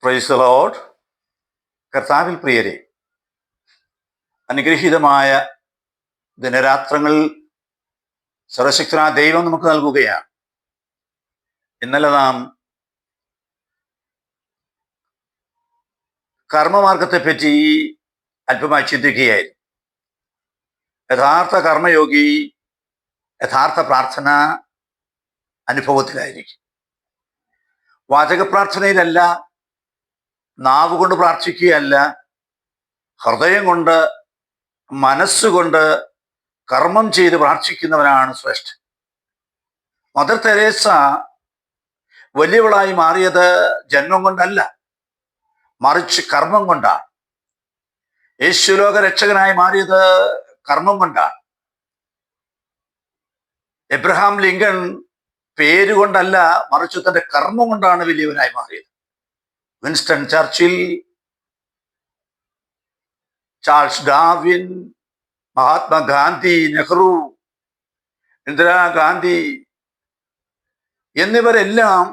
Praise the Lord. കർത്താവിൽ പ്രിയരെ, അനുഗ്രഹീതമായ ദിനരാത്രങ്ങൾ സർവശക്തനായ ദൈവം നമുക്ക് നൽകുകയാണ്. ഇന്നലെ നാം കർമ്മമാർഗത്തെപ്പറ്റി അല്പമായി ചിന്തിക്കുകയായിരുന്നു. യഥാർത്ഥ കർമ്മയോഗി യഥാർത്ഥ പ്രാർത്ഥന അനുഭവത്തിലായിരിക്കും. വാചക പ്രാർത്ഥനയിലല്ല, നാവുകൊണ്ട് പ്രാർത്ഥിക്കുകയല്ല, ഹൃദയം കൊണ്ട് മനസ്സുകൊണ്ട് കർമ്മം ചെയ്ത് പ്രാർത്ഥിക്കുന്നവനാണ് ശ്രേഷ്ഠൻ. മദർ തെരേസ വലിയവളായി മാറിയത് ജന്മം കൊണ്ടല്ല, മറിച്ച് കർമ്മം കൊണ്ടാണ്. യേശുലോക രക്ഷകനായി മാറിയത് കർമ്മം കൊണ്ടാണ്. എബ്രഹാം ലിങ്കൺ പേരുകൊണ്ടല്ല, മറിച്ച് തന്റെ കർമ്മം കൊണ്ടാണ് വലിയവനായി മാറിയത്. Winston Churchill, Charles Darwin, Mahatma Gandhi, Nehru, Indira Gandhi എന്നിവരെല്ലാം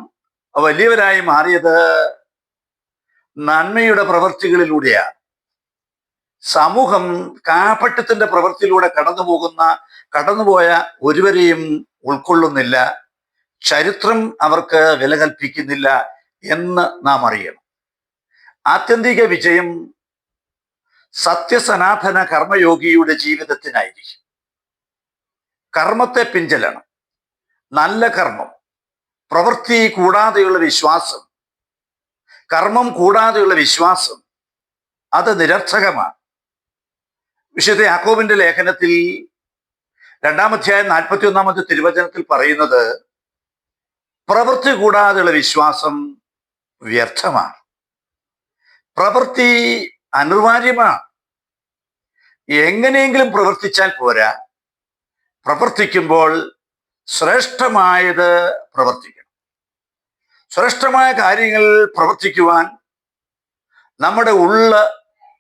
വലിയവരായി മാറിയത് നന്മയുടെ പ്രവൃത്തികളിലൂടെയാണ്. സമൂഹം കാപട്യത്തിന്റെ പ്രവൃത്തിയിലൂടെ കടന്നുപോയ ഒരുവരെയും ഉൾക്കൊള്ളുന്നില്ല. ചരിത്രം അവർക്ക് വില കൽപ്പിക്കുന്നില്ല എന്ന് നാം അറിയണം. ആത്യന്തിക വിജയം സത്യസനാതന കർമ്മയോഗിയുടെ ജീവിതത്തിനായിരിക്കും. കർമ്മത്തെ പിഞ്ചലണം. നല്ല കർമ്മം, പ്രവൃത്തി കൂടാതെയുള്ള വിശ്വാസം, കർമ്മം കൂടാതെയുള്ള വിശ്വാസം അത് നിരർത്ഥകമാണ്. വിശുദ്ധ യാക്കോബിന്റെ ലേഖനത്തിൽ 2-ാം അധ്യായം 41-ാമത്തെ തിരുവചനത്തിൽ പറയുന്നത്, പ്രവൃത്തി കൂടാതെയുള്ള വിശ്വാസം വ്യർത്ഥമാണ്. പ്രവൃത്തി അനിവാര്യമാണ്. എങ്ങനെയെങ്കിലും പ്രവർത്തിച്ചാൽ പോരാ, പ്രവർത്തിക്കുമ്പോൾ ശ്രേഷ്ഠമായത് പ്രവർത്തിക്കണം. ശ്രേഷ്ഠമായ കാര്യങ്ങൾ പ്രവർത്തിക്കുവാൻ നമ്മുടെ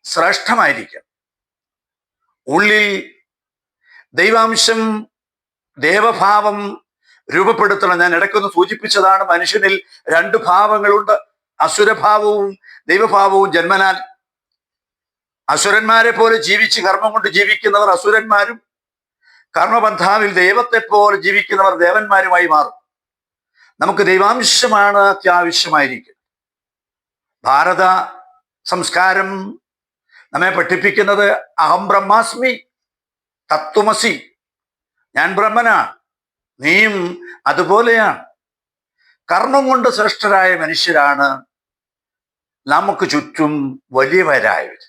ശ്രേഷ്ഠമായിരിക്കണം. ഉള്ളിൽ ദൈവാംശം, ദേവഭാവം രൂപപ്പെടുത്തണം. ഞാൻ ഇടയ്ക്കൊന്ന് സൂചിപ്പിച്ചതാണ്, മനുഷ്യനിൽ 2 ഭാവങ്ങളുണ്ട്, അസുരഭാവവും ദൈവഭാവവും. ജന്മനാൽ അസുരന്മാരെ പോലെ ജീവിച്ച് കർമ്മം കൊണ്ട് ജീവിക്കുന്നവർ അസുരന്മാരും, കർമ്മബന്ധാവിൽ ദൈവത്തെ പോലെ ജീവിക്കുന്നവർ ദേവന്മാരുമായി മാറും. നമുക്ക് ദൈവാംശമാണ് അത്യാവശ്യമായിരിക്കുന്നത്. ഭാരത സംസ്കാരം നമ്മെ പഠിപ്പിക്കുന്നത് അഹം ബ്രഹ്മാസ്മി, തത്വമസി, ഞാൻ ബ്രഹ്മനാണ്, നീയും അതുപോലെയാണ്. കർമ്മം കൊണ്ട് ശ്രേഷ്ഠരായ മനുഷ്യരാണ് നമുക്ക് ചുറ്റും വലിയവരായവർ.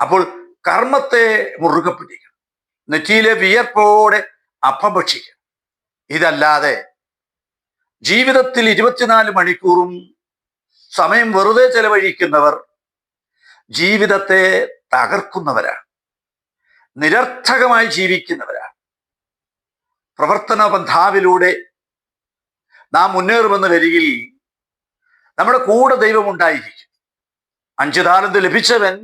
അപ്പോൾ കർമ്മത്തെ മുറുകെ പിടിക്കണം. നെറ്റിയിലെ വിയർപ്പോടെ അപ്പം ഭക്ഷിക്കണം. ഇതല്ലാതെ ജീവിതത്തിൽ 24 മണിക്കൂറും സമയം വെറുതെ ചെലവഴിക്കുന്നവർ ജീവിതത്തെ തകർക്കുന്നവരാണ്, നിരർത്ഥകമായി ജീവിക്കുന്നവരാണ്. പ്രവർത്തന പന്ഥാവിലൂടെ നാം മുന്നേറുമെന്ന് വരികിൽ നമ്മുടെ കൂടെ ദൈവമുണ്ടായിരിക്കും. 5 താലന്ത് ലഭിച്ചവൻ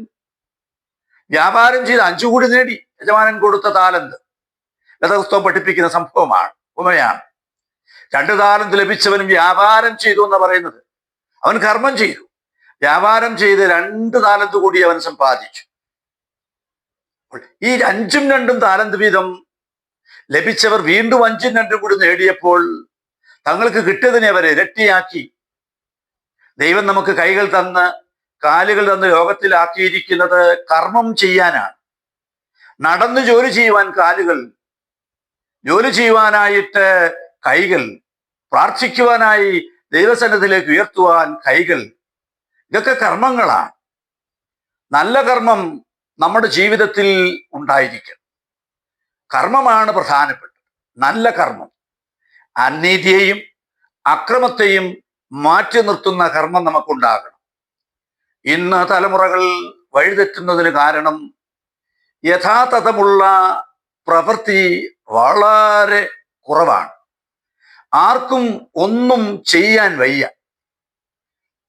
വ്യാപാരം ചെയ്ത് 5 കൂടി നേടി. യജമാനൻ കൊടുത്ത താലന്ത് വേദപുസ്തകം പഠിപ്പിക്കുന്ന സംഭവമാണ്, ഉപമയാണ്. 2 താലന്ത് ലഭിച്ചവനും വ്യാപാരം ചെയ്തു എന്ന് പറയുന്നത്, അവൻ കർമ്മം ചെയ്തു, വ്യാപാരം ചെയ്ത് 2 താലന്ത് കൂടി അവൻ സമ്പാദിച്ചു. ഈ 5ഉം 2ഉം താലന്ത് വീതം ലഭിച്ചവർ വീണ്ടും 5ഉം 2ഉം കൂടി നേടിയപ്പോൾ തങ്ങൾക്ക് കിട്ടിയതിനെ അവർ ഇരട്ടിയാക്കി. ദൈവം നമുക്ക് കൈകൾ തന്ന് കാലുകൾ തന്ന് ലോകത്തിലാക്കിയിരിക്കുന്നത് കർമ്മം ചെയ്യാനാണ്. നടന്ന് ജോലി ചെയ്യുവാൻ കാലുകൾ, ജോലി ചെയ്യുവാനായിട്ട് കൈകൾ, പ്രാർത്ഥിക്കുവാനായി ദൈവസന്നിധിയിലേക്ക് ഉയർത്തുവാൻ കൈകൾ. ഇതൊക്കെ കർമ്മങ്ങളാണ്. നല്ല കർമ്മം നമ്മുടെ ജീവിതത്തിൽ ഉണ്ടായിരിക്കണം. കർമ്മമാണ് പ്രധാനപ്പെട്ടത്. നല്ല കർമ്മം അനീതിയെയും അക്രമത്തെയും മാറ്റി നിർത്തുന്ന കർമ്മം നമുക്കുണ്ടാകണം. ഇന്ന് തലമുറകൾ വഴിതെറ്റുന്നതിന് കാരണം യഥാതഥമുള്ള പ്രവൃത്തി വളരെ കുറവാണ്. ആർക്കും ഒന്നും ചെയ്യാൻ വയ്യ,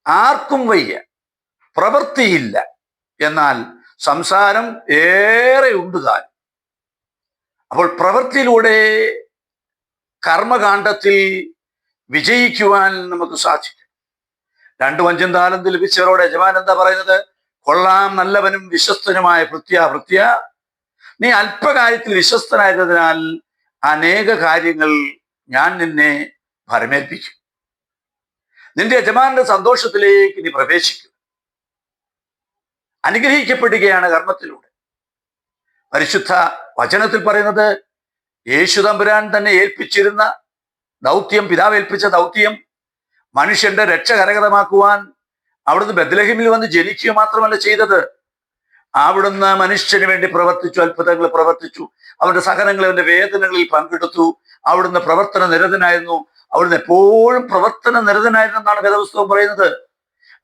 ആർക്കും വയ്യ, പ്രവൃത്തിയില്ല. എന്നാൽ സംസാരം ഏറെ ഉണ്ട് താൻ. അപ്പോൾ പ്രവൃത്തിയിലൂടെ കർമ്മകാണ്ഡത്തിൽ വിജയിക്കുവാൻ നമുക്ക് സാധിക്കും. രണ്ടും അഞ്ചും താലന്ത് ലഭിച്ചവരോട് യജമാനൻ എന്താ പറയുന്നത്? കൊള്ളാം, നല്ലവനും വിശ്വസ്തനുമായ ഭൃത്യ, നീ അല്പകാര്യത്തിൽ വിശ്വസ്തനായതിനാൽ അനേക കാര്യങ്ങൾ ഞാൻ നിന്നെ ഭരമേൽപ്പിക്കും. നിന്റെ യജമാനന്റെ സന്തോഷത്തിലേക്ക് നീ പ്രവേശിക്കും. അനുഗ്രഹിക്കപ്പെടുകയാണ് കർമ്മത്തിലൂടെ. പരിശുദ്ധ വചനത്തിൽ പറയുന്നത് യേശു തമ്പുരാൻ തന്നെ ഏൽപ്പിച്ചിരുന്ന ദൗത്യം, പിതാവ് ഏൽപ്പിച്ച ദൗത്യം, മനുഷ്യന്റെ രക്ഷ കരഗതമാക്കുവാൻ അവിടുന്ന് ബത്ലഹേമിൽ വന്ന് ജനിക്കുക മാത്രമല്ല ചെയ്തത്, അവിടുന്ന് മനുഷ്യന് വേണ്ടി പ്രവർത്തിച്ചു, അത്ഭുതങ്ങൾ പ്രവർത്തിച്ചു, അവരുടെ സഹനങ്ങളിൽ, അവന്റെ വേദനകളിൽ പങ്കെടുത്തു. അവിടുന്ന് പ്രവർത്തന നിരതനായിരുന്നു. അവിടുന്ന് എപ്പോഴും പ്രവർത്തന നിരതനായിരുന്നു എന്നാണ് വേദപുസ്തകം പറയുന്നത്.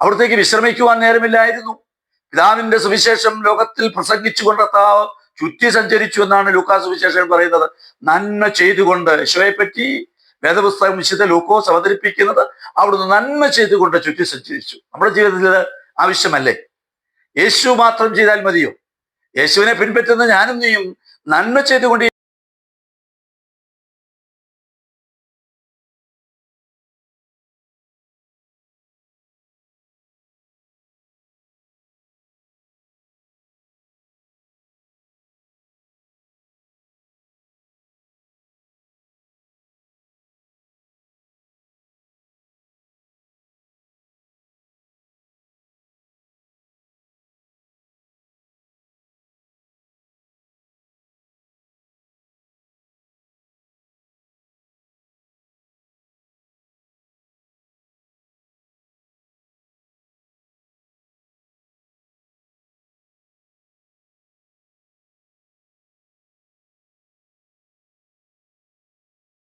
അവിടത്തേക്ക് വിശ്രമിക്കുവാൻ നേരമില്ലായിരുന്നു. പിതാവിന്റെ സുവിശേഷം ലോകത്തിൽ പ്രസംഗിച്ചുകൊണ്ട് കർത്താവ് ചുറ്റി സഞ്ചരിച്ചു എന്നാണ് ലൂക്കാ സുവിശേഷം പറയുന്നത്. നന്മ ചെയ്തുകൊണ്ട്, യേശുവെ പറ്റി വേദപുസ്തകം വിശുദ്ധ ലൂക്കോസ് അവതരിപ്പിക്കുന്നത് അവിടുന്ന് നന്മ ചെയ്തുകൊണ്ട് ചുറ്റി സഞ്ചരിച്ചു. നമ്മുടെ ജീവിതത്തിൽ ആവശ്യമല്ലേ? യേശു മാത്രം ചെയ്താൽ മതിയോ? യേശുവിനെ പിൻപറ്റുന്ന ഞാനും നീയും നന്മ ചെയ്തുകൊണ്ട്